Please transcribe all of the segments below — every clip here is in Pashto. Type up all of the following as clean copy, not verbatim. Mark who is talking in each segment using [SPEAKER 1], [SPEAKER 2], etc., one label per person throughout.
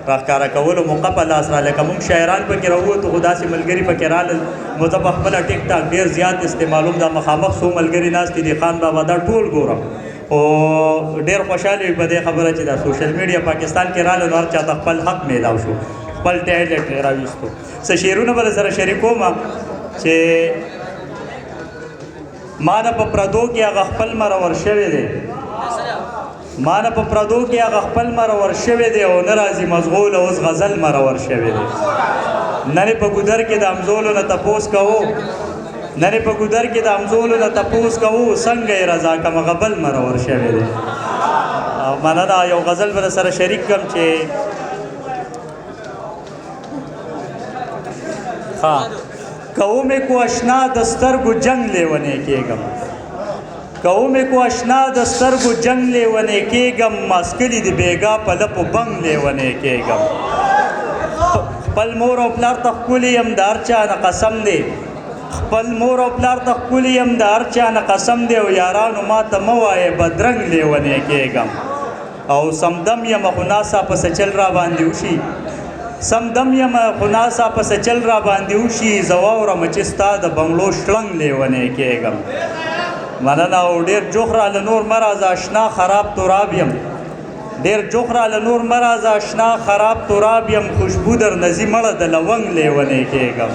[SPEAKER 1] راښکاره کولو موقع په لاس راغله. که موږ شاعران پکې راووتو خو داسې ملګري پکې رالل نو زه په خپله ټیک ټاک ډېر زیات استعمالوم. دا مخامخ څو ملګري ناست دي خان بابا دا ټول ګورم او ډېر خوشحاله وي په دې خبره چې دا سوشل میډیا پاکستان کې راغله نو هر چا ته خپل حق میلاو شو خپل ټیلنټ یې راویستو. څه شعرونه به سره شریکوم چې ما نه په پردو کې هغه خپل مرور شوی دی ما نه په پردو کې هغه خپل مرور شوی دی او نه راځي مزغول اوس غزل مرور شوی دی. نن په ګودر کې د امزولو نه تپوس کوو نن په ګودر کې د امزولو نه تپوس کوو څنګه یې رضا کم غبل مرور شوی دی. مننه. یو غزل به سره شریک کړم چې ها قوم کو اشنا دسترګو جنگ لیونی کېږم قوم کو اشنا دسترګو جنگ لیونی کېږم ماسکلي د بیګا په لپو بنګ لیونی کېږم خپل مور او پلار ته ښکلي یم د هر چا نه قسم دی خپل مور او پلار ته ښکلي یم د هر چا نه قسم دی او یارانو ما ته مه وایې بدرنګ لیونی کېږم او سمدم یم خو ناڅاپه پسې چل را باندې وشي سمدم یم خو ناڅاپه پسې چل را باندې وشي زه واورم چې ستا د بنګلو شړنګ لیونی کېږم. مننه. او ډېر جوخ راله نور مه راځه اشنا خراب تراب یم ډېر جوخ راله نور مه راځه اشنا خراب تراب یم خوشبو در نځي مړه د لونګ لیونی کېږم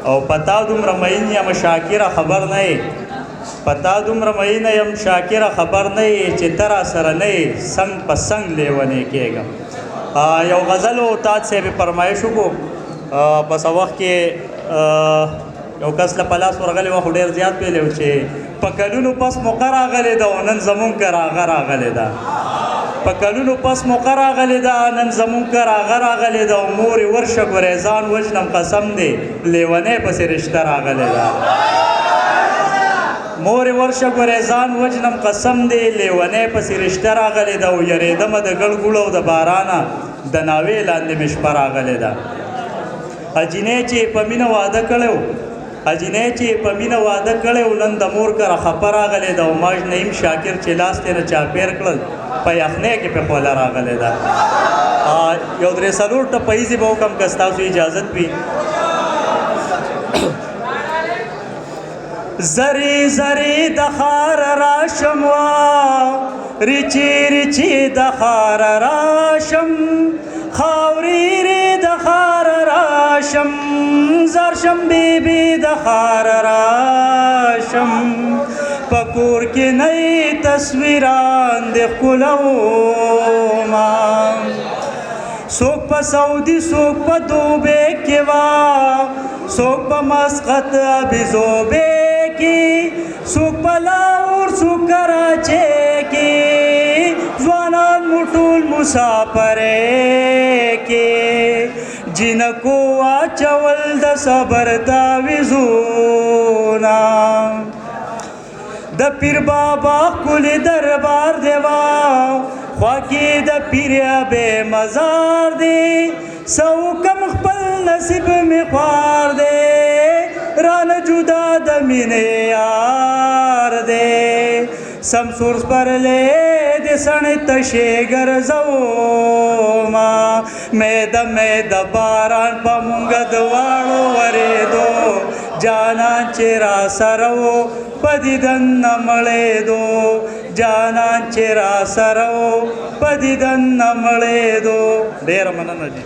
[SPEAKER 1] او پتا دومره مین یم شاکره خبر نه یې پتا دومره مینه یم شاکره خبر نه یې چې ته راسره نه یې څنګ په څنګ لیونی کېږم. یو غزل و تاج صاحب فرمایش وکړو په څه وخت کې یو کس له په لاس ورغلی وه خو ډېر زیات ویلی و چې په کلونو پس موقع راغلې ده او نن زمونږ کره هغه راغلې ده په کلونو پس موقع راغلې ده نن زمونږ کره هغه راغلې ده او مورې ورشه ګورې ځان وژنم قسم دی لیونی پسې رشته راغلې ده مورې ورشه ګورې ځان وژنم قسم دی لیونی پسې رشته راغلې ده او یریدمه د ګړ ګوړو د بارانه د ناوې لاندې مې شپه راغلې ده اجینې چې په مینه واده کړی و اجینې چې په مینه واده کړی و نن د مور کره خپه راغلې ده او ماژ نعیم شاکر چې لاس ترې نه چاپېر کړل په یخنۍ کې پې خوله راغلې ده. یو درې څلور ټپه ایزې به وکړم که ستاسو اجازت وي. زری زری د ښار راشم وا ریچی ریچی د ښار راشم خاورې د ښار راشم زرشم بیبي د ښار راشم په کور کې نه تصویران د ښکلوما څوک په سعودي څوک په دوبۍ کې وا څوک په مسقط ابیزوبۍ کې څوک په لاهور څوک کراچۍ کې ځوانان مو ټول مسافرۍ کې جنکو واچول د صبر تعویذونه د پیر بابا ښکلی دربار دی وا خوا کې د پیر بې مزار دی څه وکم خپل نصیب مې خوار دی رانه جدا د مینې یار دی سمسور سپرلی د سڼې تشې ګرځوما میده میده باران په مونږه دواړو ورېدو جانان چې را سره و په دیدن نه مړېدو جانان چې را سره و په دیدن نه مړېدو. ډېره مننه جي.